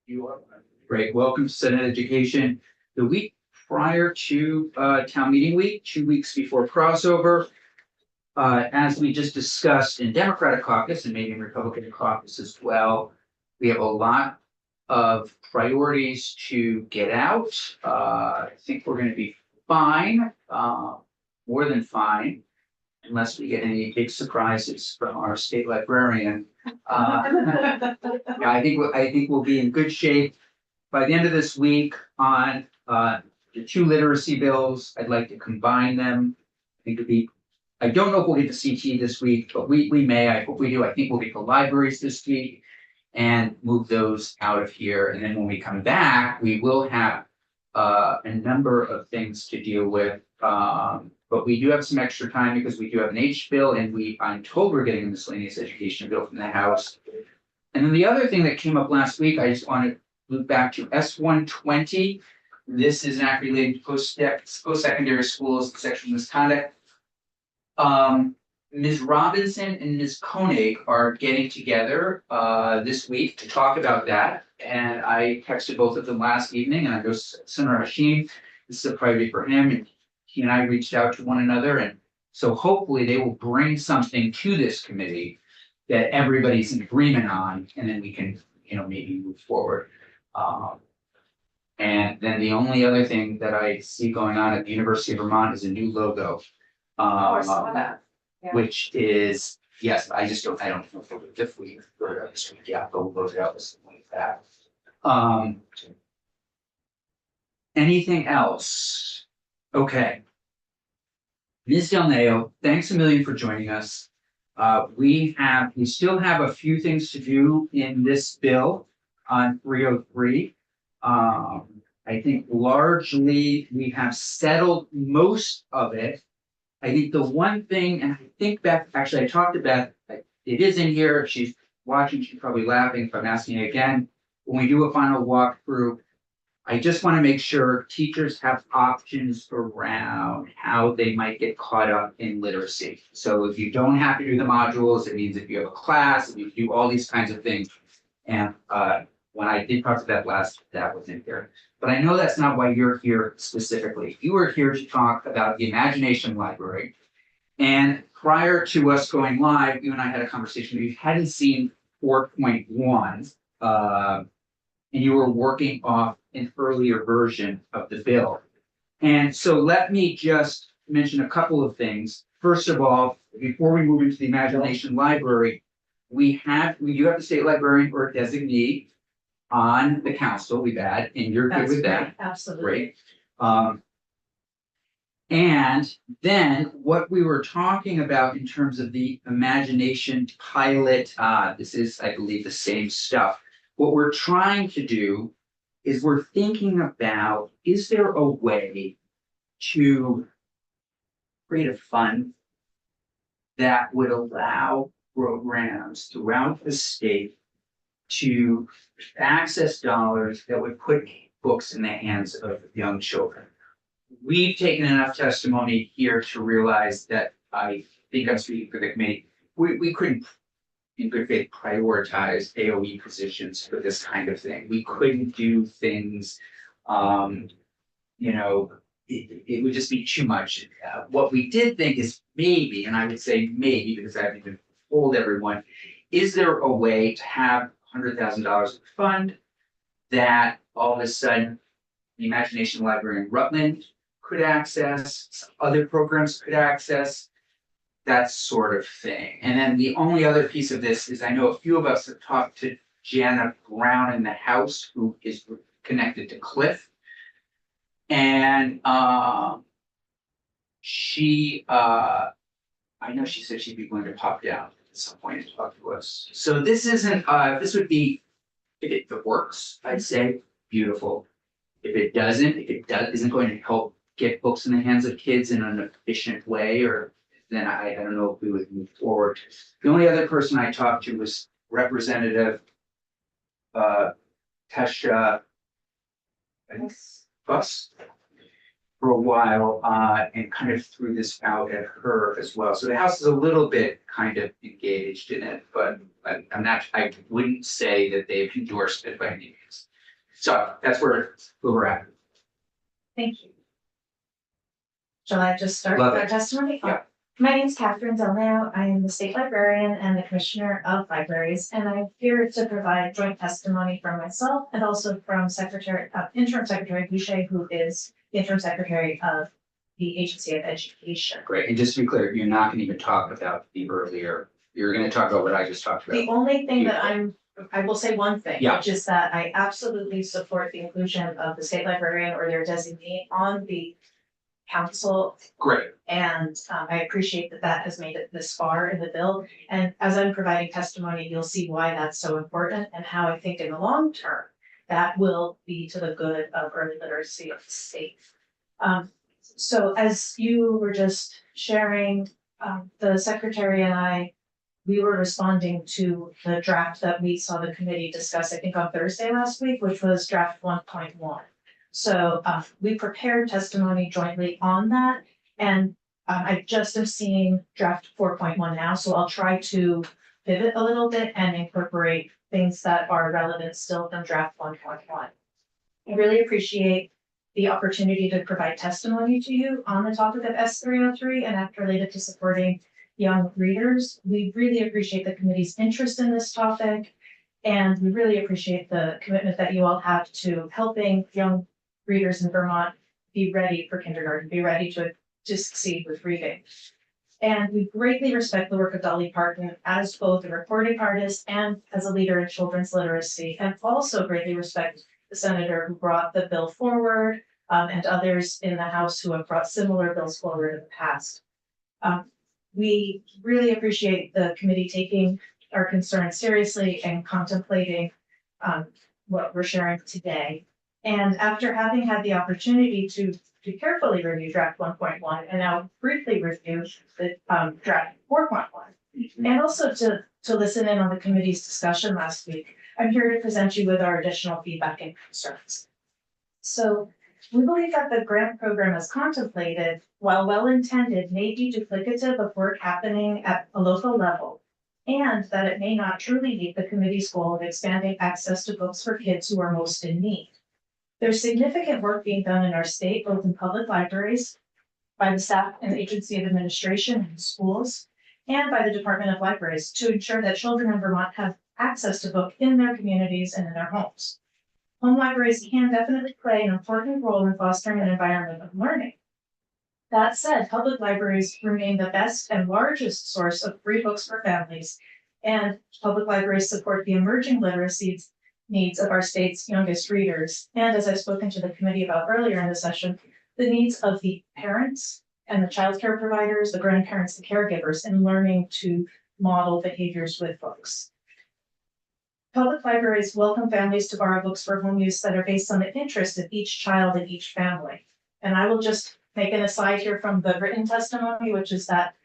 You are. Great. Welcome to Senate Education. The week prior to town meeting week, 2 weeks before crossover, as we just discussed in Democratic caucus and maybe in Republican caucus as well, we have a lot of priorities to get out. I think we're going to be fine, more than fine, unless we get any big surprises from our state librarian. Yeah, I think we'll be in good shape by the end of this week on the two literacy bills. I'd like to combine them. I think it'd be. I don't know if we'll get the CT this week, but we may. I hope we do. I think we'll get the libraries this week and move those out of here. And then when we come back, we will have a number of things to deal with. But we do have some extra time because we do have an H bill, and I'm told we're getting a miscellaneous education bill from the House. And then the other thing that came up last week, I just want to loop back to S-120. This is an act related to post-secondary schools, sexual misconduct. Ms. Robinson and Ms. Koenig are getting together this week to talk about that. And I texted both of them last evening, and I know Senator Hashim, this is a priority for him, and he and I reached out to one another. And so hopefully they will bring something to this committee that everybody's in agreement on, and then we can, maybe move forward. And then the only other thing that I see going on at the University of Vermont is a new logo. Which is, yes, I don't know if we heard this week, yeah, but we'll go through this like that. Anything else? Okay. Ms. Del Neo, thanks a million for joining us. We still have a few things to do in this bill on 303. I think largely we have settled most of it. I think the one thing, and I think Beth, actually I talked to Beth, it is in here, she's watching, she's probably laughing if I'm asking it again. When we do a final walkthrough, I just want to make sure teachers have options around how they might get caught up in literacy. So if you don't have to do the modules, it means if you have a class, if you do all these kinds of things. And when I did talk to Beth last, that was in here. But I know that's not why you're here specifically. You are here to talk about the Imagination Library. And prior to us going live, you and I had a conversation. We hadn't seen 4.1, and you were working off an earlier version of the bill. And so let me just mention a couple of things. First of all, before we move into the Imagination Library, we do have the state librarian or designee on the council. We've had, and you're good with that. Absolutely. Great. And then what we were talking about in terms of the Imagination pilot, this is, I believe, the same stuff. What we're trying to do is we're thinking about, is there a way to create a fund that would allow programs throughout the state to access dollars that would put books in the hands of young children? We've taken enough testimony here to realize that I think I'm speaking for the committee. We couldn't, in good faith, prioritize AOE positions for this kind of thing. We couldn't do things, it would just be too much. What we did think is maybe, and I would say maybe because I haven't even told everyone, is there a way to have $100,000 fund that all of a sudden the Imagination Library in Rutland could access, some other programs could access, that sort of thing. And then the only other piece of this is I know a few of us have talked to Jana Brown in the House, who is connected to Cliff. And I know she said she'd be going to pop down at some point and talk to us. So this isn't, this would be, if it works, I'd say beautiful. If it doesn't, isn't going to help get books in the hands of kids in an efficient way, or then I don't know if we would move forward. The only other person I talked to was Representative Tesha Buss for a while, and kind of threw this out at her as well. So the House is a little bit kind of engaged in it, but I wouldn't say that they've endorsed it by any means. So that's where we're at. Thank you. Shall I just start Love with our it. testimony? Yeah. My name is Catherine Delnau. I am the state librarian and the commissioner of libraries, and I'm here to provide joint testimony from myself and also from interim secretary Boucher, who is the interim secretary of the Agency of Education. Great. And just to be clear, you're not going to even talk about the earlier. You're going to talk about what I just talked about. The only thing that I will say one thing, Yeah. which is that I absolutely support the inclusion of the state librarian or their designee on the council. Great. And I appreciate that that has made it this far in the bill. And as I'm providing testimony, you'll see why that's so important and how I think in the long term, that will be to the good of early literacy of the state. So as you were just sharing, the secretary and I, we were responding to the draft that we saw the committee discuss, I think on Thursday last week, which was draft 1.1. So we prepared testimony jointly on that, and I just am seeing draft 4.1 now, so I'll try to pivot a little bit and incorporate things that are relevant still from draft 1.1. I really appreciate the opportunity to provide testimony to you on the topic of S303 and act related to supporting young readers. We really appreciate the committee's interest in this topic, and we really appreciate the commitment that you all have to helping young readers in Vermont be ready for kindergarten, be ready to succeed with reading. And we greatly respect the work of Dolly Parton as both a recording artist and as a leader in children's literacy, and also greatly respect the senator who brought the bill forward and others in the House who have brought similar bills forward in the past. We really appreciate the committee taking our concerns seriously and contemplating what we're sharing today. And after having had the opportunity to carefully review draft 1.1 and now briefly review the draft 4.1, and also to listen in on the committee's discussion last week, I'm here to present you with our additional feedback and concerns. So we believe that the grant program as contemplated, while well-intended, may be duplicative of work happening at a local level, and that it may not truly meet the committee's goal of expanding access to books for kids who are most in need. There's significant work being done in our state, both in public libraries, by the staff and Agency of Administration and schools, and by the Department of Libraries to ensure that children in Vermont have access to books in their communities and in their homes. Home libraries can definitely play an important role in fostering an environment of learning. That said, public libraries remain the best and largest source of free books for families, and public libraries support the emerging literacy needs of our state's youngest readers. And as I've spoken to the committee about earlier in the session, the needs of the parents and the childcare providers, the grandparents, the caregivers in learning to model behaviors with books. Public libraries welcome families to borrow books for home use that are based on the interest of each child and each family. And I will just make an aside here from the written testimony, which is that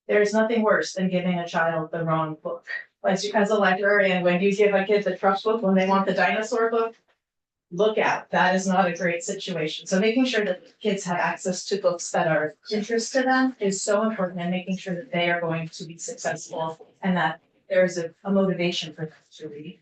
there's nothing worse than giving a child the wrong book. As a librarian, when you give a kid the trust book when they want the dinosaur book, look out, that is not a great situation. So making sure that kids have access to books that are of interest to them is so important, and making sure that they are going to be successful and that there's a motivation for them to read.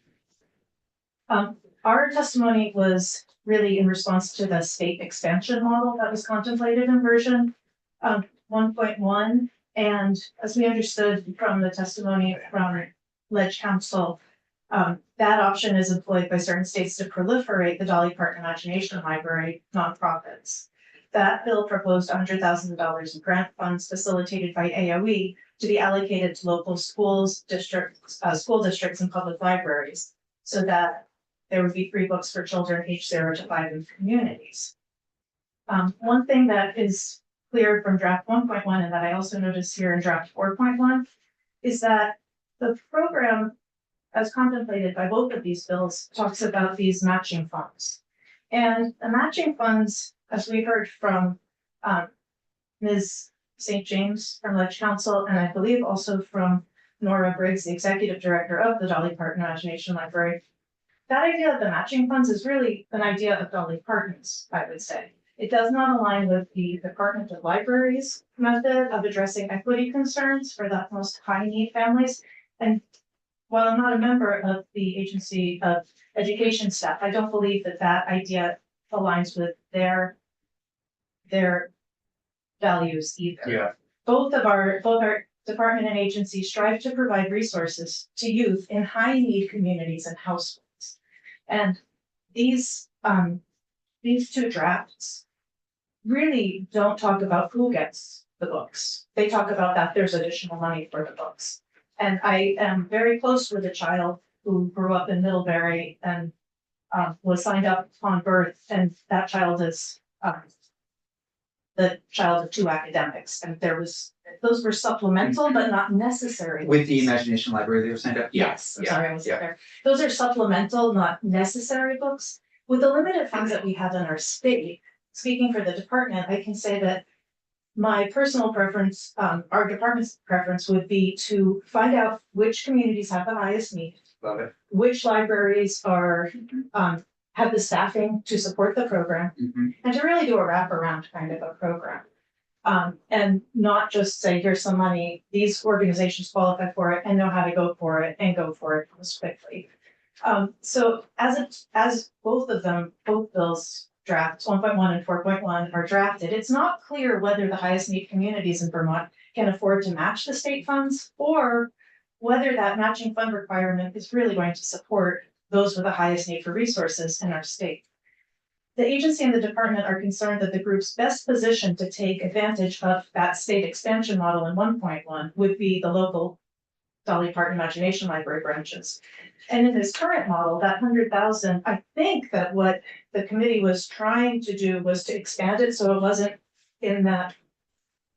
Our testimony was really in response to the state expansion model that was contemplated in version 1.1. And as we understood from the testimony from Ledge Council, that option is employed by certain states to proliferate the Dolly Parton Imagination Library nonprofits. That bill proposed $100,000 in grant funds facilitated by AOE to be allocated to local schools, school districts, and public libraries, so that there would be free books for children aged 0 to 5 in communities. One thing that is clear from draft 1.1 and that I also noticed here in draft 4.1 is that the program, as contemplated by both of these bills, talks about these matching funds. And the matching funds, as we heard from Ms. St. James from Ledge Council, and I believe also from Nora Briggs, the executive director of the Dolly Parton Imagination Library, that idea of the matching funds is really an idea of Dolly Parton's, I would say. It does not align with the Department of Libraries method of addressing equity concerns for the most high need families. And while I'm not a member of the Agency of Education staff, I don't believe that that idea aligns with their values either. Yeah. Both our department and agency strive to provide resources to youth in high need communities and households. And these two drafts really don't talk about who gets the books. They talk about that there's additional money for the books. And I am very close with a child who grew up in Middlebury and was signed up on birth, and that child is the child of two academics, and those were supplemental but not necessary. With the Imagination Library, they were signed up? Yes, I'm Yeah, sorry, I wasn't yeah. there. Those are supplemental, not necessary books. With the limited funds that we have in our state, speaking for the department, I can say that my personal preference, our department's preference would be to find out which communities have the highest need, Love it. which libraries are, have the staffing to support the program, Mhm. and to really do a wraparound kind of a program. And not just say, here's some money, these organizations qualify for it and know how to go for it and go for it most quickly. So as both bills drafts 1.1 and 4.1 are drafted, it's not clear whether the highest need communities in Vermont can afford to match the state funds, or whether that matching fund requirement is really going to support those with the highest need for resources in our state. The agency and the department are concerned that the group's best position to take advantage of that state expansion model in 1.1 would be the local Dolly Parton Imagination Library branches. And in this current model, that 100,000, I think that what the committee was trying to do was to expand it so it wasn't in that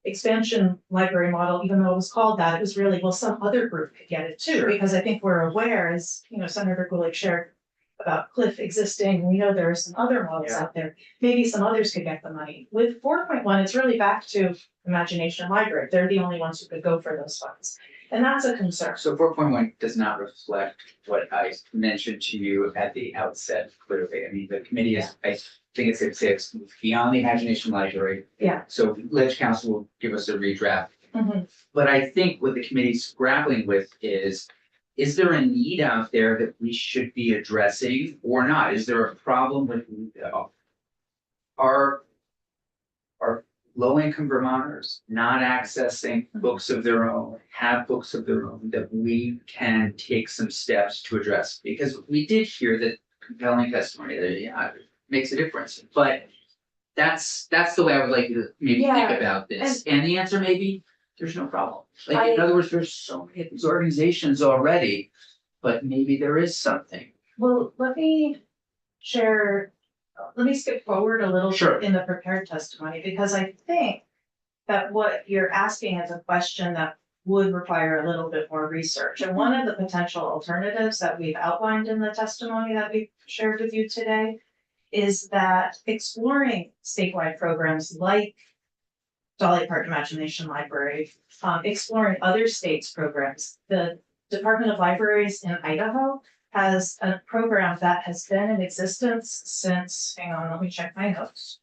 expansion library model, even though it was called that. It was really, well, some other group could get it too, Sure. because I think we're aware, as Senator Gulick shared about Cliff existing, we know there are some other models Yeah. out there. Maybe some others could get the money. With 4.1, it's really back to Imagination Library. They're the only ones who could go for those funds. And that's a concern. So 4.1 does not reflect what I mentioned to you at the outset, clearly. I mean, the committee is, I think it's beyond the Imagination Library. Yeah. So Ledge Council will give us a redraft. Mhm. But I think what the committee's grappling with is there a need out there that we should be addressing or not? Is there a problem with our low-income Vermonters not accessing books of their own, have books of their own that we can take some steps to address? Because we did hear that compelling testimony that, yeah, it makes a difference, but that's the way I would like you to maybe Yeah, think about this. And the answer may be, there's no problem. Like, in I- other words, there's so many of these organizations already, but maybe there is something. Well, let me skip forward a little Sure. bit in the prepared testimony, because I think that what you're asking is a question that would require a little bit more research. And one of the potential alternatives that we've outlined in the testimony that we've shared with you today is that exploring statewide programs like Dolly Parton Imagination Library, exploring other states' programs. The Department of Libraries in Idaho has a program that has been in existence since, hang on, let me check my notes.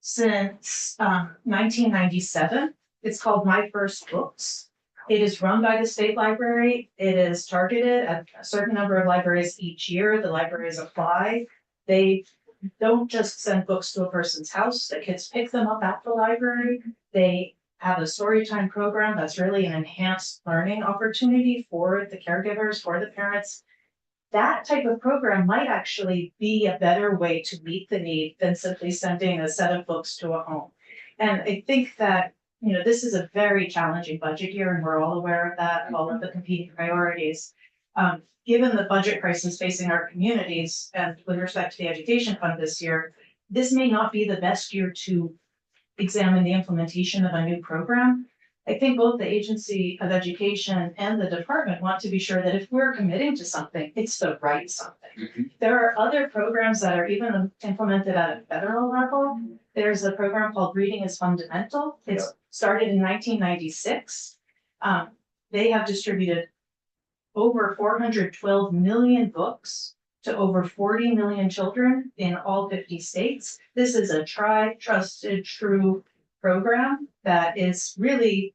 Since 1997. It's called My First Books. It is run by the state library. It is targeted at a certain number of libraries each year. The libraries apply. They don't just send books to a person's house. The kids pick them up at the library. They have a story time program that's really an enhanced learning opportunity for the caregivers, for the parents. That type of program might actually be a better way to meet the need than simply sending a set of books to a home. And I think that, this is a very challenging budget year, and we're all aware of that, all of the competing priorities. Given the budget crisis facing our communities, and with respect to the education fund this year, this may not be the best year to examine the implementation of a new program. I think both the Agency of Education and the department want to be sure that if we're committing to something, it's the right something. Mhm. There are other programs that are even implemented at a federal level. There's a program called Reading is Fundamental. It's started in 1996. They have distributed over 412 million books to over 40 million children in all 50 states. This is a tried, trusted, true program that is really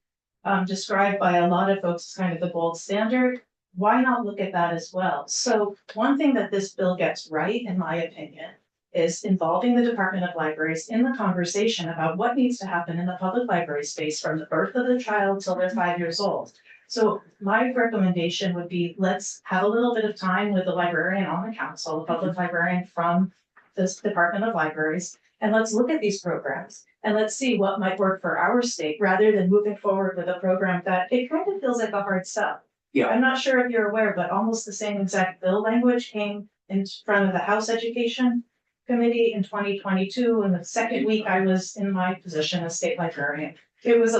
described by a lot of folks as kind of the gold standard. Why not look at that as well? So one thing that this bill gets right, in my opinion, is involving the Department of Libraries in the conversation about what needs to happen in the public library space from the birth of the child till they're 5 years old. So my recommendation would be, let's have a little bit of time with the librarian on the council, the public librarian from this Department of Libraries, and let's look at these programs and let's see what might work for our state rather than moving forward with a program that it kind of feels like a hard sell. Yeah. I'm not sure if you're aware, but almost the same exact bill language came in front of the House Education Committee in 2022. And the second week I was in my position as state librarian. It was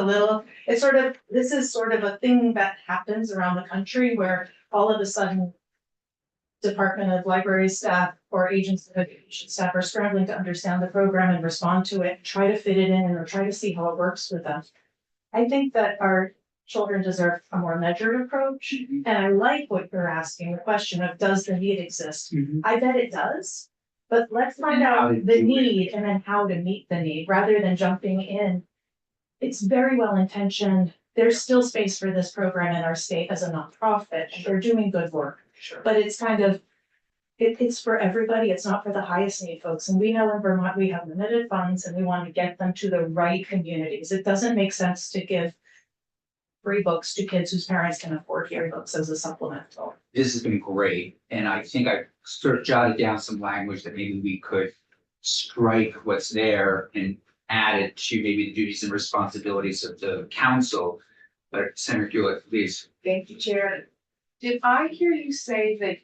this is sort of a thing that happens around the country where all of a sudden Department of Library staff or agents of education staff are scrambling to understand the program and respond to it, try to fit it in or try to see how it works with them. I think that our children deserve a more measured approach. And I like what you're asking, the question of does the need exist? I bet it does, but let's find out the need and then how to meet the need rather than jumping in. It's very well intentioned. There's still space for this program in our state as a nonprofit. They're doing good work. Sure. But it's kind of, it's for everybody. It's not for the highest need folks. And we know in Vermont, we have limited funds and we want to get them to the right communities. It doesn't make sense to give free books to kids whose parents can afford free books as a supplemental. This has been great, and I think I sort of jotted down some language that maybe we could strike what's there and add it to maybe the duties and responsibilities of the council. But Senator Hewlett, please. Thank you, Chair. Did I hear you say that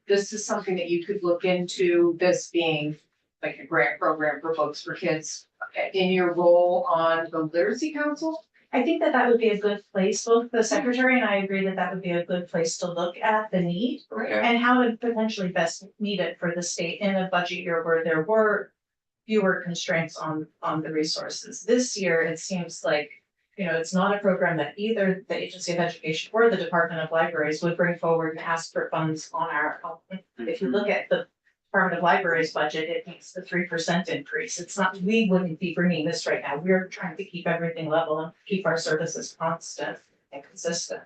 this is something that you could look into, this being like a grant program for books for kids in your role on the Literacy Council? I think that would be a good place. Both the secretary and I agree that that would be a good place to look at the need and how to potentially best meet it for the state in a budget year where there were fewer constraints on the resources. This year, it seems like, it's not a program that either the Agency of Education or the Department of Libraries would bring forward and ask for funds on our own. If you look at the Department of Libraries budget, it meets the 3% increase. It's not, we wouldn't be bringing this right now. We're trying to keep everything level and keep our services constant and consistent.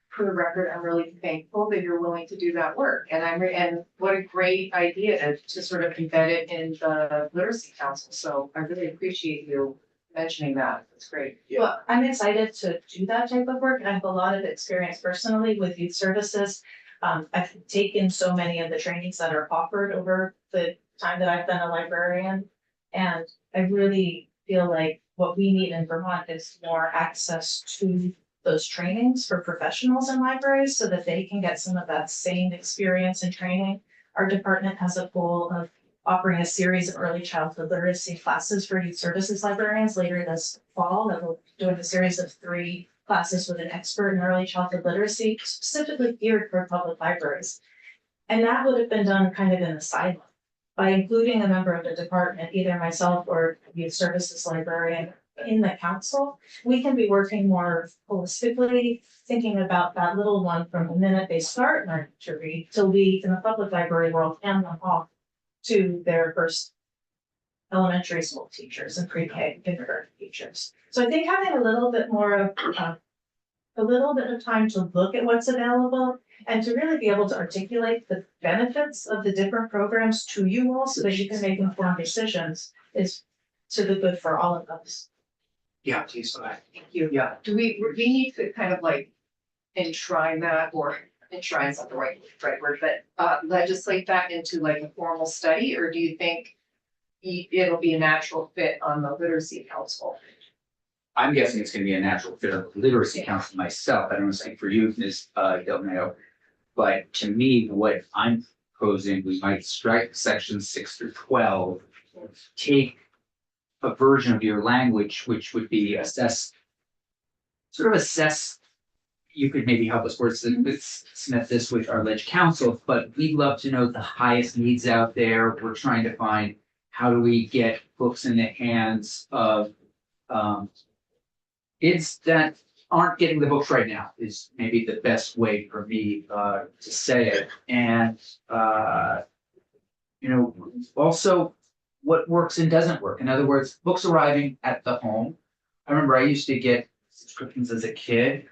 For the record, I'm really thankful that you're willing to do that work. And and what a great idea to sort of embed it in the Literacy Council. So I really appreciate you mentioning that. That's great. Yeah. Well, I'm excited to do that type of work. I have a lot of experience personally with youth services. I've taken so many of the trainings that are offered over the time that I've been a librarian. And I really feel like what we need in Vermont is more access to those trainings for professionals in libraries so that they can get some of that same experience and training. Our department has a goal of offering a series of early childhood literacy classes for youth services librarians later this fall. That we're doing a series of 3 classes with an expert in early childhood literacy, specifically geared for public libraries. And that would have been done kind of in the sideline by including a member of the department, either myself or youth services librarian in the council. We can be working more holistically, thinking about that little one from the minute they start learning to read till we in the public library world hand them off to their first elementary school teachers and pre-K kindergarten teachers. So I think having a little bit more of a little bit of time to look at what's available and to really be able to articulate the benefits of the different programs to you all so that you can make informed decisions is to the good for all of us. Yeah, please. Thank you. Yeah. Do we need to kind of like enshrine that, or enshrine is not the right word, but legislate that into like a formal study, or do you think it'll be a natural fit on the Literacy Council? I'm guessing it's gonna be a natural fit of the Literacy Council myself. I don't want to speak for you, Ms. Del Mayo. But to me, what I'm proposing, we might strike sections 6 through 12, take a version of your language, which would be assess. You could maybe help us wordsmith this with our ledge council, but we'd love to know the highest needs out there. We're trying to find how do we get books in the hands of kids that aren't getting the books right now is maybe the best way for me to say it. And also what works and doesn't work. In other words, books arriving at the home. I remember I used to get subscriptions as a kid.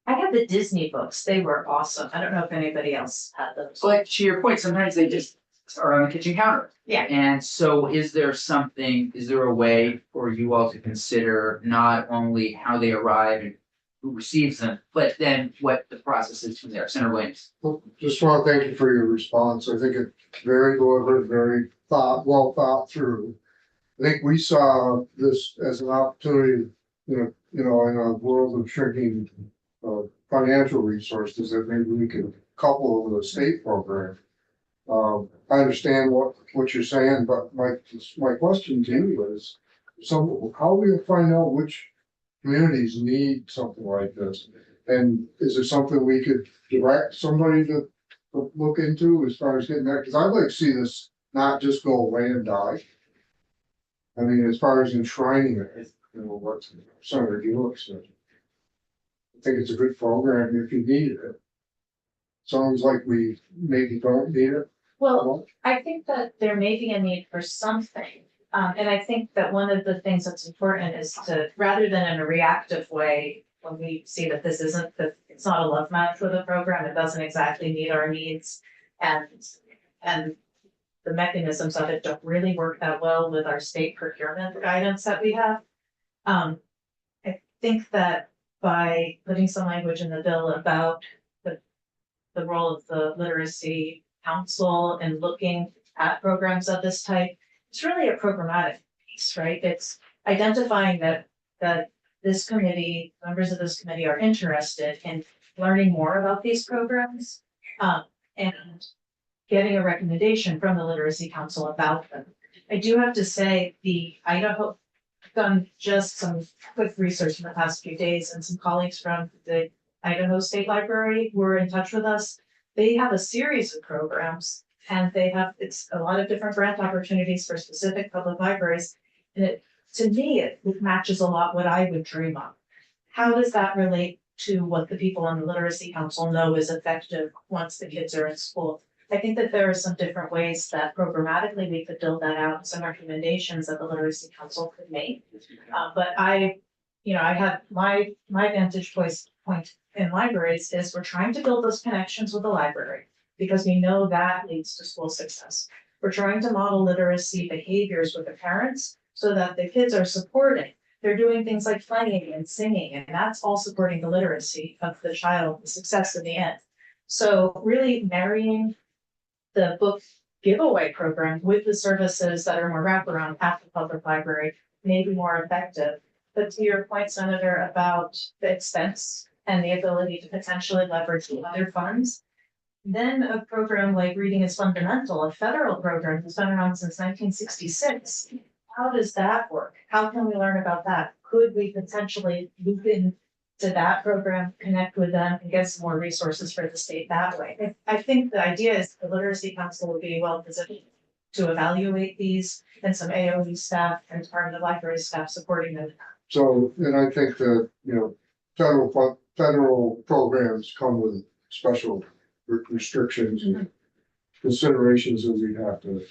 I had the Disney books. They were awesome. I don't know if anybody else had those. But to your point, sometimes they just are on the kitchen counter. Yeah. And so is there a way for you all to consider not only how they arrive and who receives them, but then what the process is from there? Senator Williams. Well, just want to thank you for your response. I think it's very deliberate, very well thought through. I think we saw this as an opportunity, in a world of shrinking financial resources, that maybe we could couple with a state program. I understand what you're saying, but my question to you is, how will you find out which communities need something like this? And is there something we could direct somebody to look into as far as getting that? Because I'd like to see this not just go away and die. I mean, as far as enshrining it, what Senator Gillick said. I think it's a good program if you needed it. Sounds like we maybe don't need it. Well, I think that there may be a need for something. And I think that one of the things that's important is to, rather than in a reactive way, when we see that this isn't, it's not a love match with the program, it doesn't exactly meet our needs. And the mechanisms of it don't really work that well with our state procurement guidance that we have. I think that by putting some language in the bill about the role of the literacy council and looking at programs of this type, it's really a programmatic piece, right? It's identifying that this committee, members of this committee are interested in learning more about these programs, and getting a recommendation from the Literacy Council about them. I do have to say, the Idaho, I've done just some quick research in the past few days, and some colleagues from the Idaho State Library were in touch with us. They have a series of programs, and it's a lot of different grant opportunities for specific public libraries. And to me, it matches a lot what I would dream of. How does that relate to what the people on the Literacy Council know is effective once the kids are in school? I think that there are some different ways that programmatically we could build that out, some recommendations that the Literacy Council could make. But I have my vantage point in libraries is we're trying to build those connections with the library because we know that leads to school success. We're trying to model literacy behaviors with the parents so that the kids are supporting. They're doing things like playing and singing, and that's all supporting the literacy of the child, the success in the end. So really marrying the book giveaway program with the services that are more wraparound at the public library may be more effective. But to your point, Senator, about the expense and the ability to potentially leverage other funds, then a program like Reading is Fundamental, a federal program that's been around since 1966. How does that work? How can we learn about that? Could we potentially loop into that program, connect with them, and get some more resources for the state that way? I think the idea is the Literacy Council will be well positioned to evaluate these, and some AOE staff and Department of Library staff supporting them. So, and I think that, federal programs come with special restrictions and considerations that we'd have to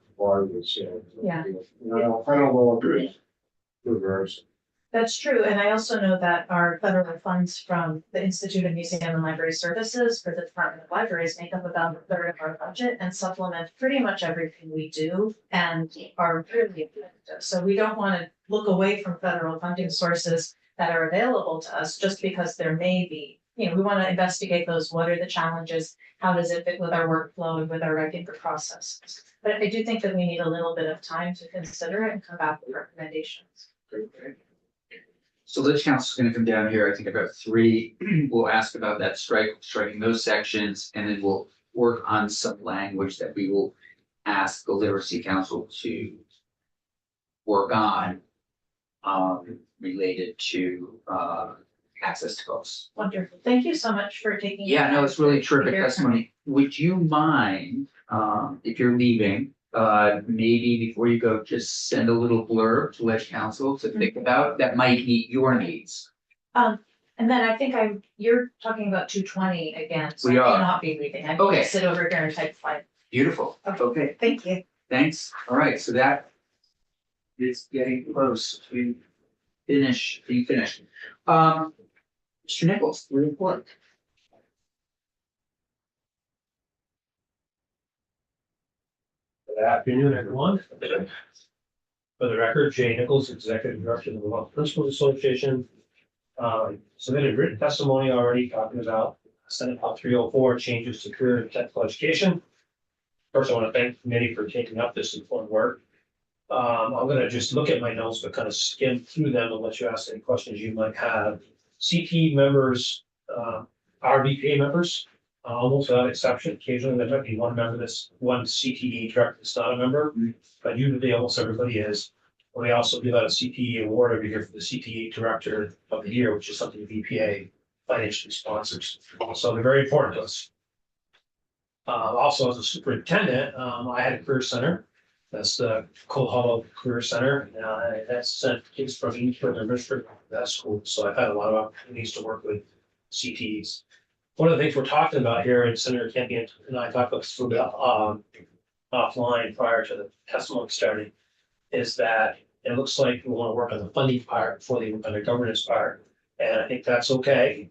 comply with, so. Yeah. I don't know if it's reverse. That's true, and I also know that our federal funds from the Institute of Museum and Library Services for the Department of Libraries make up about a third of our budget and supplement pretty much everything we do and are really effective. So we don't want to look away from federal funding sources that are available to us just because there may be, we want to investigate those. What are the challenges? How does it fit with our workflow and with our regular processes? But I do think that we need a little bit of time to consider it and come back with recommendations. So the council is going to come down here, I think about 3. We'll ask about that striking those sections, and then we'll work on some language that we will ask the Literacy Council to work on related to access to books. Wonderful. Thank you so much for taking. Yeah, no, it's really terrific Here. testimony. Would you mind, if you're leaving, maybe before you go, just send a little blurb to Ledge Council to think about that might meet your needs? And then I think you're talking about 220 again, so We I are. may not be reading. I Okay. can sit over here and type 5. Beautiful. Okay, Thank you. thanks. All right, so that is getting close to being finished. Mr. Nichols, the report. Good afternoon, everyone. For the record, Jay Nichols, Executive Director of the Vermont Principals Association. Submitted written testimony already talking about Senate Bill 304 changes to career and technical education. First, I want to thank the committee for taking up this important work. I'm gonna just look at my notes, but kind of skim through them and let you ask any questions you might have. CTE members, RBPA members, almost without exception, occasionally there might be one member that's one CTE director that's not a member, but usually almost everybody is. We also give out a CTE award every year for the CTE Director of the Year, which is something the VPA financially sponsors. So they're very important to us. Also, as a superintendent, I had a career center. That's the Cold Hollow Career Center. That's sent kids from each of their district to that school. So I've had a lot of opportunities to work with CTEs. One of the things we're talking about here, and Senator Campion and I talked about this a little bit offline prior to the testimony starting, is that it looks like we want to work on the funding part before they work on the governance part. And I think that's okay.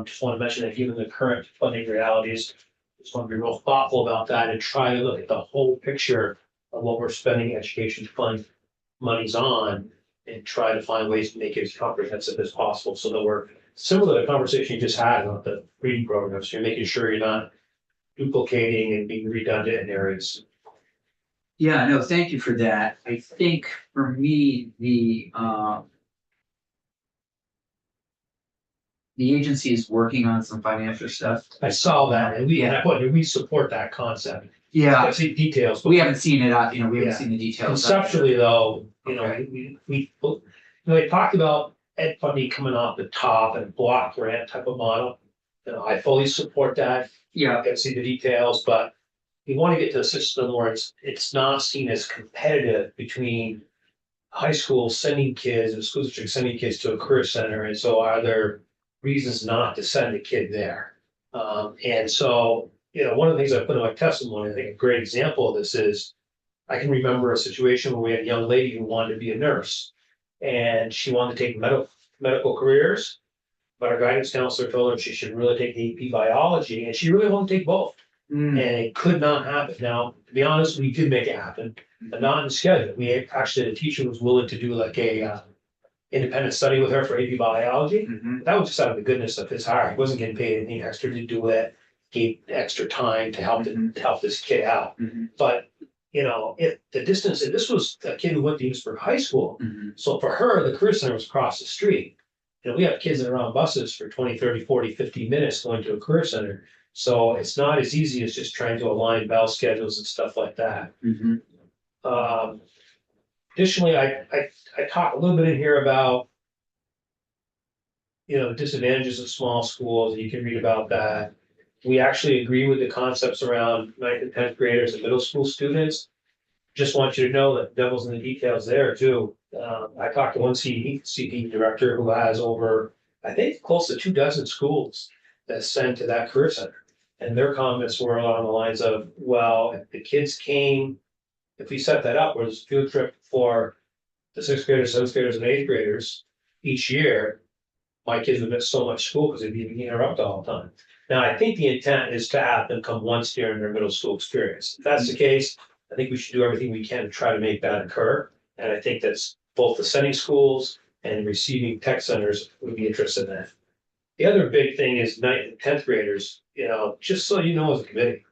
Just want to mention that given the current funding realities, just want to be real thoughtful about that and try to look at the whole picture of what we're spending education fund monies on and try to find ways to make it as comprehensive as possible so that we're similar to the conversation you just had about the reading programs. You're making sure you're not duplicating and being redundant in areas. Yeah, no, thank you for that. I think for me, the agency is working on some financial stuff. I saw that and we support that concept. Yeah, I see details, but we haven't seen it, we haven't Yeah. seen the details. conceptually though, Okay. we talked about ed funding coming off the top and block grant type of model. I fully support that. Yeah, I can see the details, but you want to get to a system where it's not seen as competitive between high school sending kids and school district sending kids to a career center. And so are there reasons not to send a kid there? And so, one of the things I put in my testimony, I think a great example of this is I can remember a situation where we had a young lady who wanted to be a nurse and she wanted to take medical careers. But our guidance counselor told her she should really take AP biology and she really wanted to take both. Mm, And it could not happen. Now, to be honest, we did make it happen, but not in schedule. We actually, the teacher was willing to do like a independent study with her for AP biology. mhm, That was just out of the goodness of his heart. He wasn't getting paid anything extra to do it. Gave extra time to help to help this kid out. mhm, But if the distance, and this was a kid who went to Eastburg High School. mhm. So for her, the career center was across the street. We have kids that are on buses for 20, 30, 40, 50 minutes going to a career center. So it's not as easy as just trying to align bell schedules and stuff like that. Mhm. Additionally, I talk a little bit in here about the disadvantages of small schools. You can read about that. We actually agree with the concepts around 9th and 10th graders and middle school students. Just want you to know that the devil's in the details there too. I talked to one CP director who has over, I think, close to 24 schools that send to that career center. And their comments were along the lines of, well, if the kids came, if we set that up, where there's a field trip for the 6th graders, 7th graders, and 8th graders each year, my kids would miss so much school because they'd be being interrupted all the time. Now, I think the intent is to have them come once during their middle school experience. If that's the case, I think we should do everything we can to try to make that occur. And I think that's both the sending schools and receiving tech centers would be interested in that. The other big thing is 9th and 10th graders, just so you know, as a committee,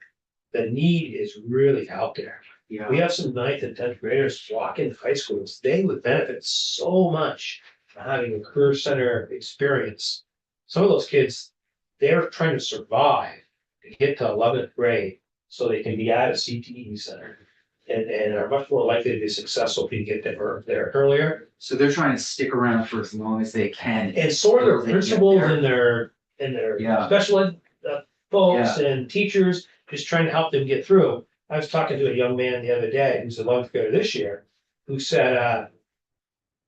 the need is really out there. Yeah. We have some 9th and 10th graders walk in high schools. They would benefit so much from having a career center experience. Some of those kids, they're trying to survive to get to 11th grade so they can be at a CTE center and are much more likely to be successful if you get there earlier. So they're trying to stick around for as long as they can. And sort of their principals and their Yeah. special ed folks and teachers, just trying to help them get through. I was talking to a young man the other day who's 11th grader this year, who said,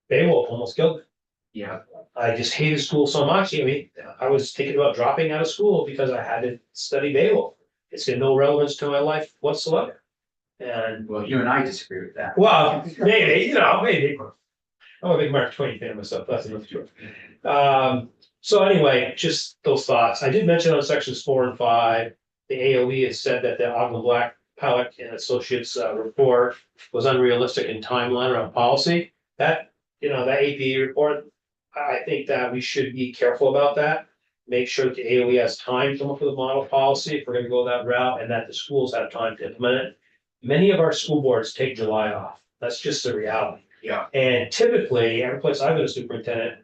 Beowulf almost killed me. Yeah. I just hated school so much. I was thinking about dropping out of school because I had to study Beowulf. It's got no relevance to my life whatsoever. And, Well, you and I disagree with that. well, maybe, maybe. I'm a big Mark Twain fan myself, that's another story. So anyway, just those thoughts. I did mention on sections 4 and 5, the AOE has said that the Ogden Black, Palak and Associates report was unrealistic in timeline around policy. That, that APE report, I think that we should be careful about that. Make sure that the AOE has time to come up with a model policy if we're gonna go that route, and that the schools have time to implement it. Many of our school boards take July off. That's just the reality. Yeah. And typically, every place I've been a superintendent,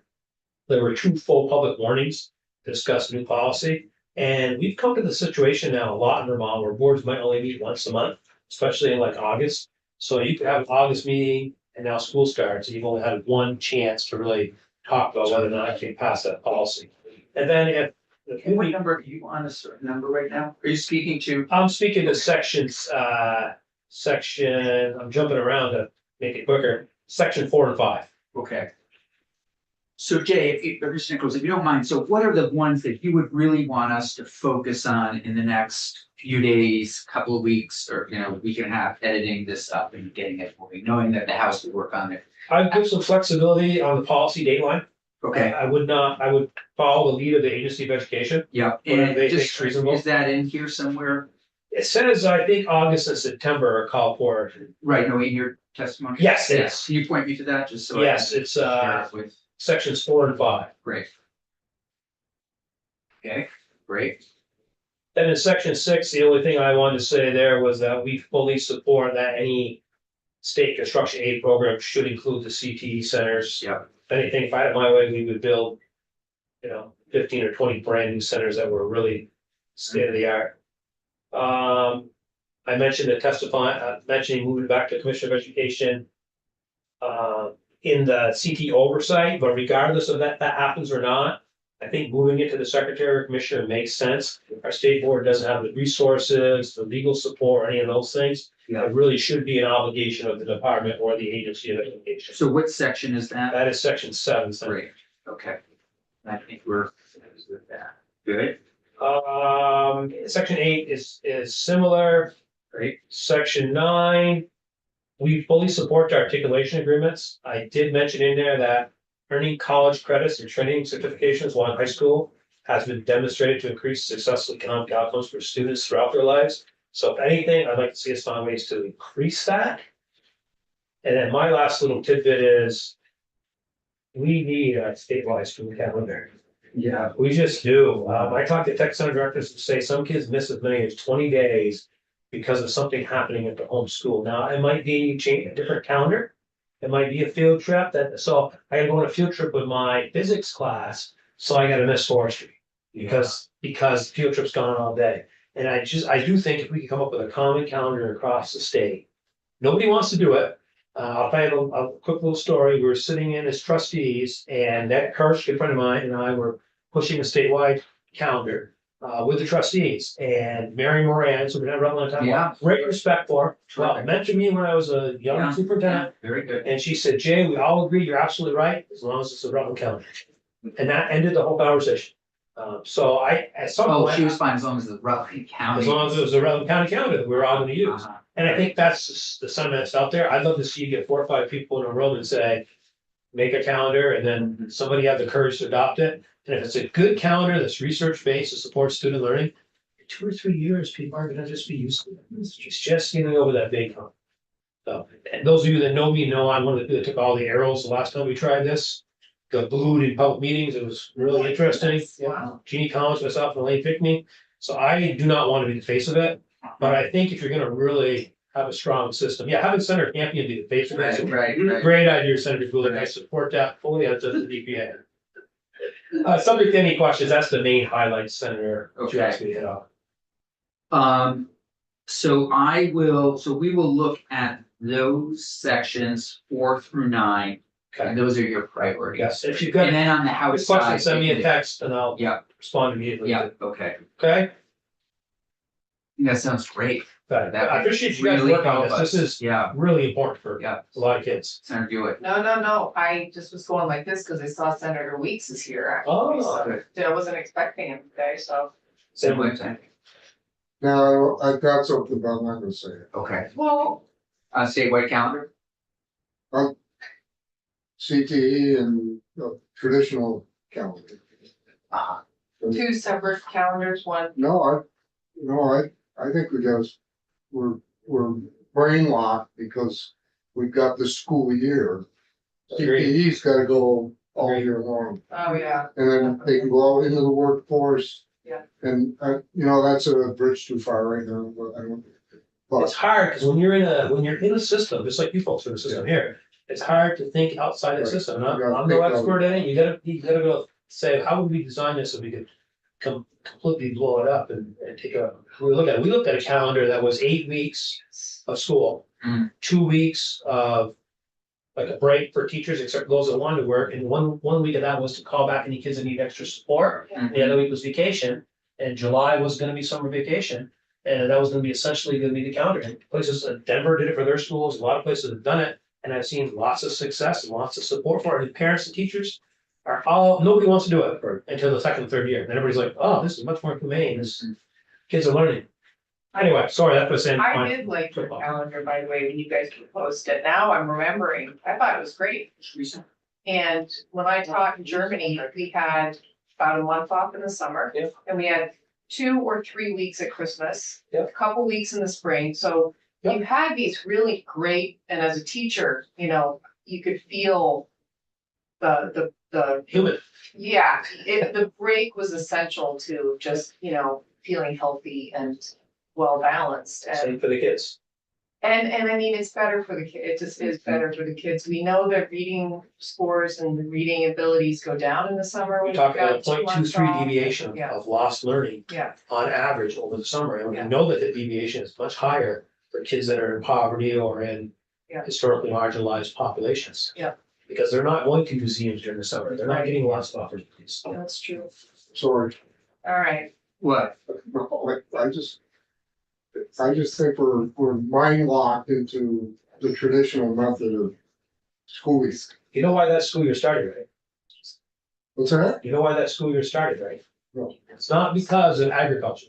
there were 2 full public warnings to discuss new policy. And we've come to the situation now a lot in Vermont where boards might only meet once a month, especially in like August. So you could have an August meeting and now school starts, and you've only had one chance to really talk about whether or not you can pass that policy. And then if And what number are you on, a certain number right now? Are you speaking to? I'm speaking to sections, I'm jumping around to make it quicker, section 4 and 5. Okay. So Jay, Mr. Nichols, if you don't mind, so what are the ones that you would really want us to focus on in the next few days, couple of weeks, or, we can have editing this up and getting it moving, knowing that the House will work on it? I'd give some flexibility on the policy dateline. Okay, I would follow the lead of the Agency of Education. yeah, Whatever and they just, think's reasonable. is that in here somewhere? It says, I think August and September are called for. Right, no, in your testimony? Yes, it is. Can you point me to that, just so? I Yes, can it's share it with, sections 4 and 5. great. Okay, great. Then in section 6, the only thing I wanted to say there was that we fully support that any state construction aid program should include the CTE centers. Yep. If anything, if I had it my way, we would build, 15 or 20 brand new centers that were really state of the art. I mentioned mentioning moving back to Commissioner of Education in the CT oversight, but regardless of that happens or not, I think moving it to the Secretary or Commissioner makes sense. Our state board doesn't have the resources, the legal support, any of those things. Yeah. It really should be an obligation of the department or the Agency of Education. So what section is that? That is section 7. So, Great, okay. I think we're with that. Good, section 8 is similar. great. Section 9, we fully support the articulation agreements. I did mention in there that earning college credits and training certifications while in high school has been demonstrated to increase successful economic outcomes for students throughout their lives. So if anything, I'd like to see us find ways to increase that. And then my last little tidbit is we need a statewide school calendar. Yeah. We just do. I talked to tech center directors who say some kids miss as many as 20 days because of something happening at the home school. Now, it might be a different calendar. It might be a field trip so I gotta go on a field trip with my physics class, so I gotta miss forestry. Because field trip's gone all day. And I do think if we could come up with a common calendar across the state, nobody wants to do it. I'll tell you a quick little story. We were sitting in as trustees and Ned Kirsch, a good friend of mine, and I were pushing a statewide calendar with the trustees, and Mary Moran, so we're not running out of time. Yeah. Great respect for her. Well, Terrific. mentored me when I was a young Yeah, superintendent. Very good. And she said, Jay, we all agree, you're absolutely right, as long as it's a Rutland calendar. And that ended the whole conversation. So at some Oh, point, she was fine as long as the Rutland County. as long as it was a Rutland County calendar that we were all gonna use. Uh-huh. And I think that's just the sentiment that's out there. I'd love to see you get 4 or 5 people in a room and say, make a calendar, and then somebody have the courage to adopt it. And if it's a good calendar that's research-based to support student learning, in 2 or 3 years, people are gonna just be used to it. It's just getting over that big hump. So, and those of you that know me know I'm one of the people that took all the arrows the last time we tried this. Got booed in public meetings. It was really interesting. Wow. Jeannie Collins, myself, and Elaine picked me. So I do not want to be the face of it. But I think if you're gonna really have a strong system, having Senator Campion be the face of it. is a Right. Great idea, Senator Goulart. I support that fully as does the DPA. Subject to any questions, that's the main highlight, Senator, that you asked me to hit off. So we will look at those sections 4 through 9, and Okay. those are your priorities. Yes, if you've got And then on the a House question, side. send me a text and I'll Yeah, respond immediately. yeah, okay. Okay? That sounds great. But That I would appreciate you guys really working on help this. This us. is Yeah, really important for yeah, a lot of kids. Senator, do it. No, I just was going like this because I saw Senator Weeks is here actually, Oh, so good. I wasn't expecting him today, so. Same way, thank you. Now, I've got something, but I'm not gonna say it. Okay, Well, statewide calendar? CTE and traditional calendar. Uh-huh. two separate calendars, one, I think we're brain locked because we've got this school year. Agreed. CTE's gotta go all year long, oh, yeah. and then they can go out into the workforce. Yeah. And, that's a bridge too far right now, but I don't. It's hard, because when you're in a system, just like you folks are in a system here, it's hard to think outside the Right. system. You gotta I'm no think out- expert in it, you gotta go say, how would we design this so we could completely blow it up and we looked at a calendar that was 8 weeks of school. Mm. 2 weeks of like a break for teachers, except those that wanted to work, and one week of that was to call back any kids that need extra support. The other week was vacation, and July was gonna be summer vacation, and that was gonna be essentially gonna be the calendar. And places, Denver did it for their schools, a lot of places have done it, and I've seen lots of success and lots of support for it, and parents and teachers are nobody wants to do it until the second, third year, and everybody's like, oh, this is much more humane, kids are learning. Anyway, sorry, that was in. I did like your calendar, by the way, when you guys proposed it. Now I'm remembering, I thought it was great. And when I taught in Germany, we had about a month off in the summer. Yep. And we had 2 or 3 weeks at Christmas. Yep. A couple weeks in the spring, so Yep. you had these really great, and as a teacher, you could feel the Human, yeah, the break was essential to just, feeling healthy and well balanced. same for the kids. And I mean, it's better for the kid, it just is better for the kids. We know that reading scores and reading abilities go down in the summer. We're when talking you've about got a 2 months 0.23 off. deviation Yeah. of lost learning Yeah, on average over the summer, and we Yeah. know that the deviation is much higher for kids that are in poverty or in Yeah. historically marginalized populations. Yeah. Because they're not going to museums during the summer, they're not getting lots of opportunities. that's true. Sorry, All right, What? I just think we're mind locked into the traditional method of schooling. You know why that school year started, right? What's that? You know why that school year started, right? No. It's not because of agriculture.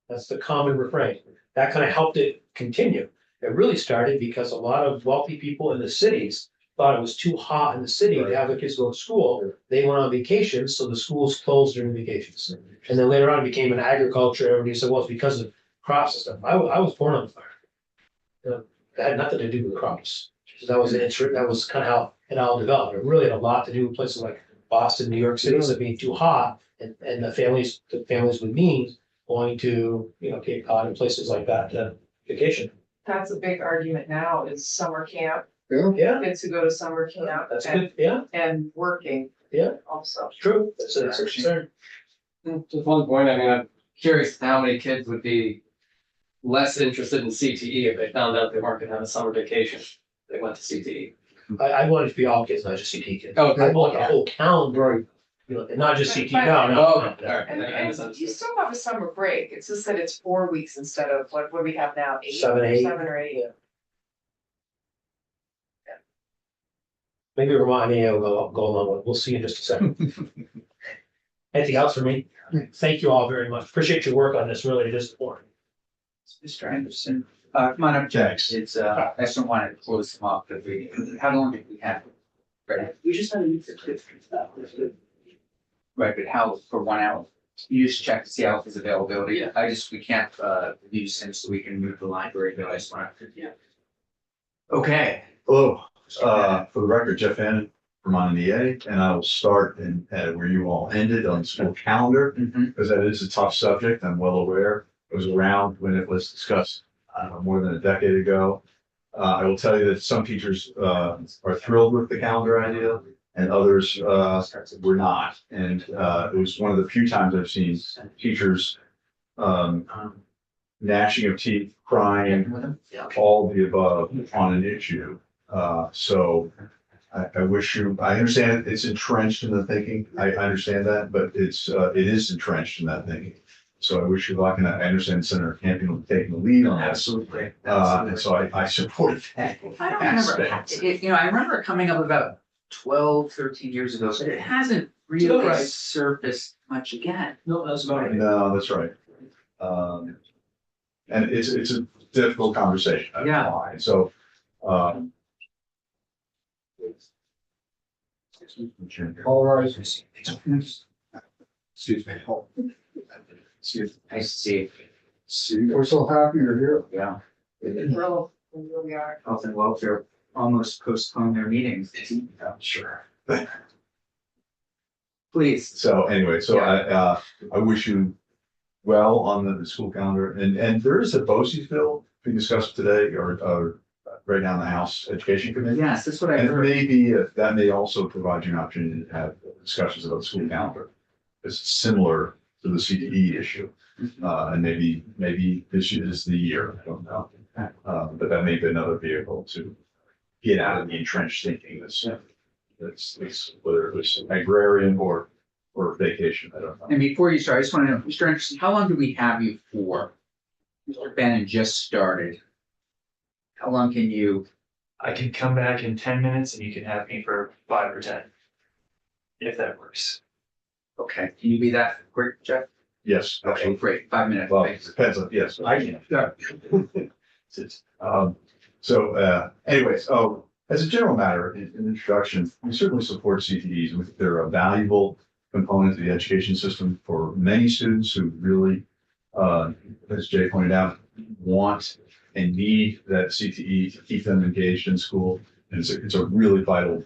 That's the common refrain. That kind of helped it continue. It really started because a lot of wealthy people in the cities thought it was too hot in the city to have their kids go to school. They went on vacation, so the schools closed during vacations. And then later on it became an agriculture. Everybody said, well, it's because of crops and stuff. I was born on fire. That had nothing to do with crops. That was kind of how it all developed. It really had a lot to do with places like Boston, New York City, so being too hot, and the families would mean going to, Cape Cod and places like that to vacation. that's a big argument now is summer camp, Yeah, kids who go to summer camp. that's and- good. Yeah, And working. Yeah. Also. it's true. That's a concern. Just one point, I mean, I'm curious how many kids would be less interested in CTE if they found out they weren't gonna have a summer vacation. They went to CTE. I want it to be all kids, not just CT kids. Okay. I want the whole calendar, Right. not just CT. But- No, Oh, no. all right. And, I and misunderstood. you still have a summer break, it's just that it's 4 weeks instead of what do we have now, 8? 7, 8. 7 or 8. Maybe remind me, I'll go along with, we'll see in just a second. Anything else for me? Thank you all very much. Appreciate your work on this, really, it is important. Mr. Anderson, come on up, Jax. It's, I just don't want to close them up, but how long did we have? Right, We just had a meeting for right, but how, for 1 hour? You just check to see how his availability. Yeah. We can't, use him so we can move the library, but I just want to. Yeah. Okay. Hello, for the record, Jeff Hannon from EA, and I will start at where you all ended on school calendar, Mhm. because that is a tough subject, I'm well aware. It was around when it was discussed, more than a decade ago. I will tell you that some teachers, are thrilled with the calendar idea, and others, were not. And, it was one of the few times I've seen teachers, gnashing of teeth, crying, all of the above on an issue. So I wish I understand it's entrenched in the thinking. I understand that, but it is entrenched in that thinking. So I wish you luck, and I understand Senator Campion taking the lead on that. Absolutely. And so I support that. I don't remember, aspect. I remember it coming up about 12, 13 years ago, but it hasn't really Right. surfaced much again. No, that's about it. No, that's right. And it's a difficult conversation. That's Yeah. why. So, All right. Excuse me. Excuse me. Nice to see See, We're so happy you're here. you. Yeah. Thrilled, where we are. Health and welfare almost postponed their meetings. I'm sure. Please. So anyway, so I wish you well on the school calendar, and there is a BOCES bill being discussed today or right now in the House Education Committee. Yes, that's what I And heard. maybe that may also provide you an opportunity to have discussions about the school calendar. It's similar to the CTE issue. And maybe this is the year, I don't know. But that may be another vehicle to get out of the entrenched thinking that's whether it was agrarian or vacation, I don't know. And before you start, I just want to know, Mr. Anderson, how long do we have you for? Mr. Bannon just started. How long can you? I can come back in 10 minutes and you can have me for 5 or 10. If that works. Okay, can you be that quick, Jeff? Yes, Okay, absolutely. great, 5 minutes. Well, Thanks. it depends on, yes, I can. Anyways, as a general matter, in introduction, we certainly support CTEs. We think they're a valuable component of the education system for many students who really, as Jay pointed out, want and need that CTE to keep them engaged in school. And it's a really vital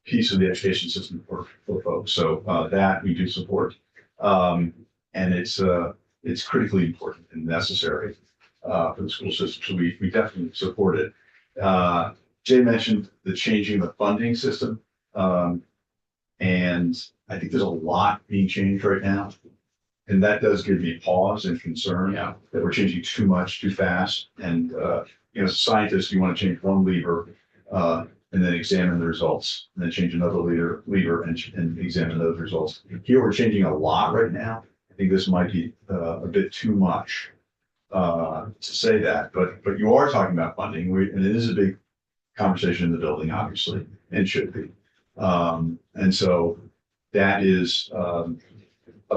piece of the education system for folks. So that we do support. And it's critically important and necessary for the school system. So we definitely support it. Jay mentioned the changing the funding system. And I think there's a lot being changed right now. And that does give me pause and concern that we're changing too much, too fast. And, as a scientist, you want to change one lever and then examine the results, and then change another lever and examine those results. Here, we're changing a lot right now. I think this might be a bit too much to say that, but you are talking about funding, and it is a big conversation in the building, obviously, and should be. And so that is of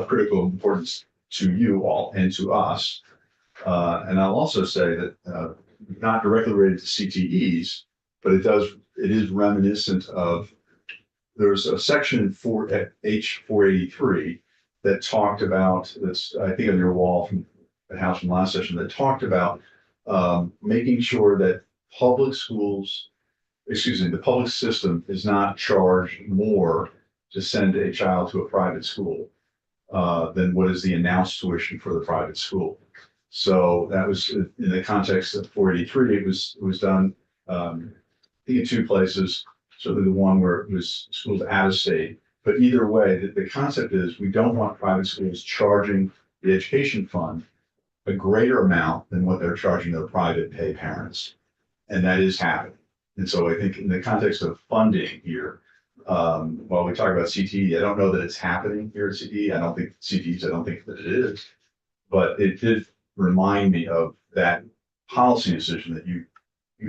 critical importance to you all and to us. And I'll also say that not directly related to CTEs, but it is reminiscent of, there's a section at H483 that talked about, that's I think on your wall from the House from last session, that talked about making sure that the public system is not charged more to send a child to a private school than what is the announced tuition for the private school. So that was in the context of 483. It was done, I think in two places. Certainly the one where it was schools out of state. But either way, the concept is we don't want private schools charging the education fund a greater amount than what they're charging their private pay parents. And that is happening. And so I think in the context of funding here, while we talk about CTE, I don't know that it's happening here at CTE. I don't think that it is. But it did remind me of that policy decision that you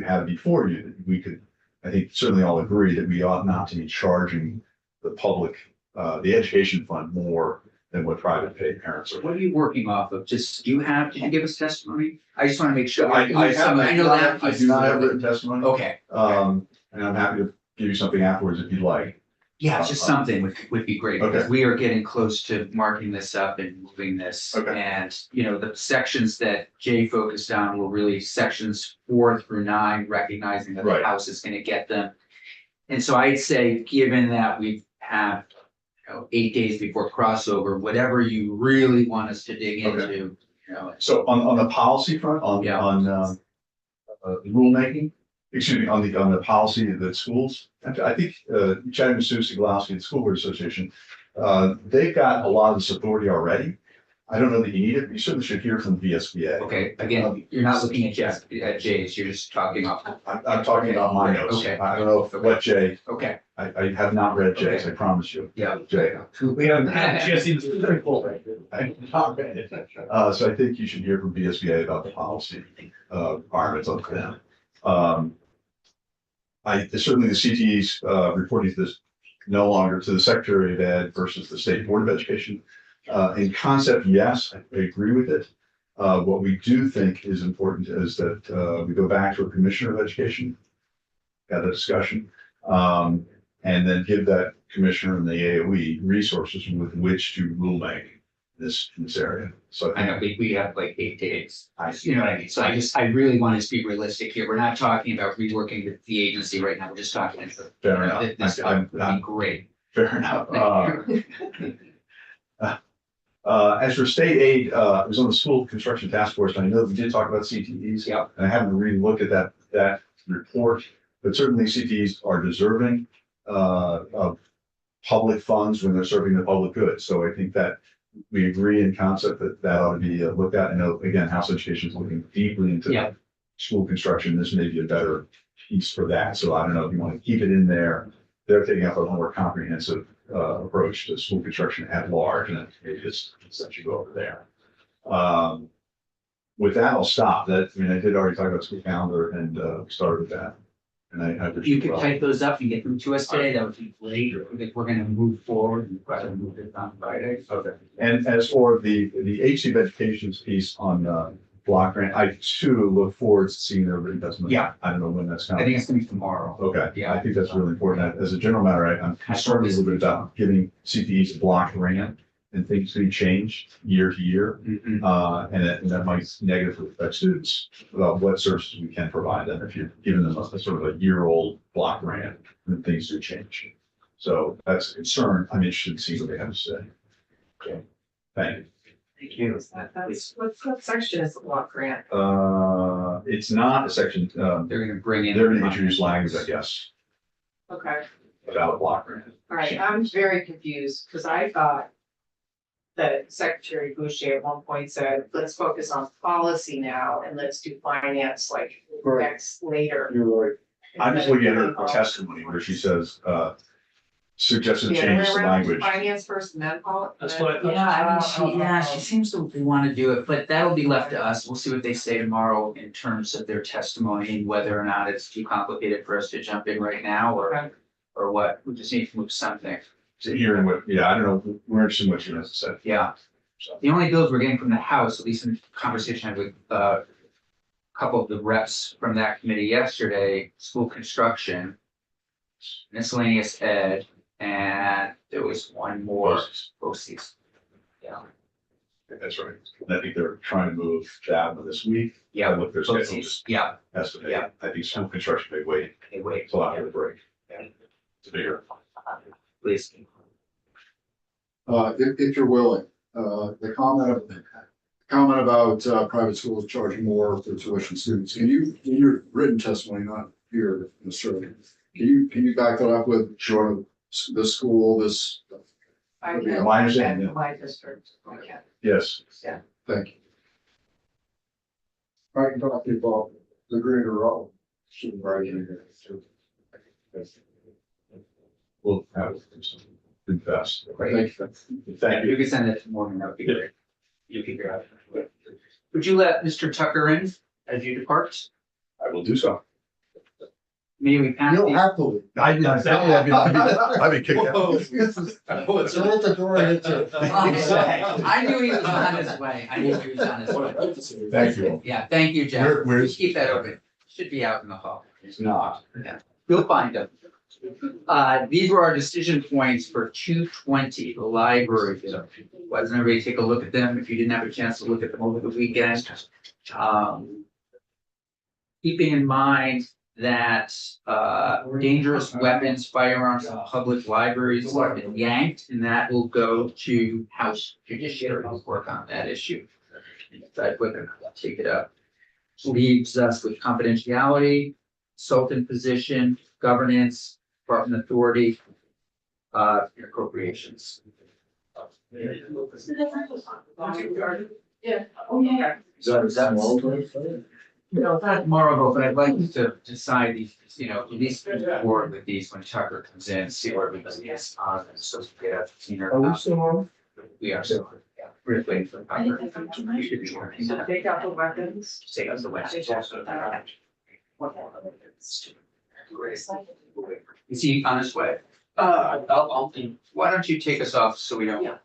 have before you, that we could, I think, certainly all agree that we ought not to be charging the public, the education fund more than what private paid parents are. What are you working off of? Did you give us testimony? I just want to make sure. I know that. I do not have written testimony. Okay, And I'm happy to give you something afterwards if you'd like. yeah, just something would be great, because Okay. we are getting close to marking this up and moving this. Okay. And, the sections that Jay focused on were really sections 4 through 9, recognizing that the Right. House is gonna get them. And so I'd say, given that we have, 8 days before crossover, whatever you really want us to dig Okay. into, So on the policy front, Yeah. on rulemaking, excuse me, on the policy of the schools, I think Chad and Sue Siglowski, the School Board Association, they've got a lot of this authority already. I don't know that you need it, but you certainly should hear from VSBA. okay, again, you're not looking at Jay's, you're just talking off. I'm talking about my notes. Okay. I don't know what Jay, Okay, I have not read Jay's, I promise you. yeah. Jay. We haven't had Jesse's very full. I have not read it. So I think you should hear from VSBA about the policy requirements of them. Certainly the CTE's reporting to this no longer to the Secretary of Ed versus the State Board of Education. In concept, yes, I agree with it. What we do think is important is that, we go back to a commissioner of education, have a discussion, and then give that commissioner and the AOE resources with which to rulemaking in this area. So I know, we have like 8 days, you know what I mean, so I really want to be realistic here, we're not talking about reworking the agency right now, we're just talking. fair enough. This I'm would be great. fair enough. As for state aid, I was on the school construction task force, and I know we did talk about CTEs. Yep. And I haven't really looked at that report, but certainly CTEs are deserving, of public funds when they're serving the public good. So I think that we agree in concept that ought to be looked at. I know, again, House Education is looking deeply into Yeah. school construction. This may be a better piece for that. So I don't know if you want to keep it in there. They're taking up a more comprehensive approach to school construction at large, and it just let you go over there. With that, I'll stop. I did already talk about school calendar and started with that. And I If you could type those up and get them to us today, that would be great, if we're gonna move forward and try to move it on Friday. Okay. And as for the HC of Education's piece on block grant, I too look forward to seeing their written testimony. Yeah. I don't know when that's I coming. think it's gonna be tomorrow. Okay, Yeah. I think that's really important. As a general matter, I'm concerned a little bit about giving CTEs a block grant and things to be changed year to year. Mhm. And that might negatively affect students about what services we can provide them if you're giving them a sort of a year-old block grant and things do change. So that's a concern. I'm interested to see what they have to say. Okay, thank you. Thank you. What section is the block grant? It's not a section, They're gonna bring in. they're gonna introduce language, I guess, Okay, about a block grant. all right, I'm very confused, because I thought that Secretary Boucher at one point said, let's focus on policy now and let's do finance like Right. next later. You're right. I'm just looking at her testimony where she says, suggested Yeah, change to we're around language. finance first and then policy. That's what- She seems to want to do it, but that'll be left to us. We'll see what they say tomorrow in terms of their testimony and whether or not it's too complicated for us to jump in right now or what. We just need to move something. To hearing what, I don't know, we're interested in what she has to say. Yeah. So, The only bills we're getting from the House, at least in conversation I had with a couple of the reps from that committee yesterday, school construction, miscellaneous ed, and there was one more BOCES. Yeah, That's right. And I think they're trying to move that one this week. yeah, Look, their schedule BOCES, just yeah, has to be. Yeah. I think school construction may wait hey, wait, until after the break. Yeah. It's bigger. please. If you're willing, the comment about private schools charging more for tuition students, can you, in your written testimony, not here in the survey, can you back that up with Sure. the school, this, I Yeah, can, my understanding, and my district, I can. Yes. thank you. I can talk to you about the greater role. Supervisor here too. We'll have the best. Great. Thank you. Thank You you. can send it tomorrow, that would be great. You figure out. Would you let Mr. Tucker in as you depart? I will do so. Maybe we pass You don't these. have to leave. I'd be kicked out. So let the door hit you. I knew he was on his way. I knew he was on his way. Thank you. Yeah, thank you, Jeff. Where's- Keep that open. Should be out in the hall. He's not. You'll find him. These were our decision points for 220, the library. Why doesn't everybody take a look at them if you didn't have a chance to look at them over the weekend? Keeping in mind that dangerous weapons, firearms in public libraries have been yanked, and that will go to House Judiciary to work on that issue. Decide whether to take it up. Leaves us with confidentiality, consultant position, governance, department authority, and appropriations. Yeah. Is that no, it's not tomorrow, but I'd like to decide these, at least move forward with these when Tucker comes in, see where everybody is on, and so we get a senior. Are we still on? We are still, yeah, we're just waiting for Tucker. You should be here. Take out the weapons. Take us away. Is he on his way? I'll think, why don't you take us off so we don't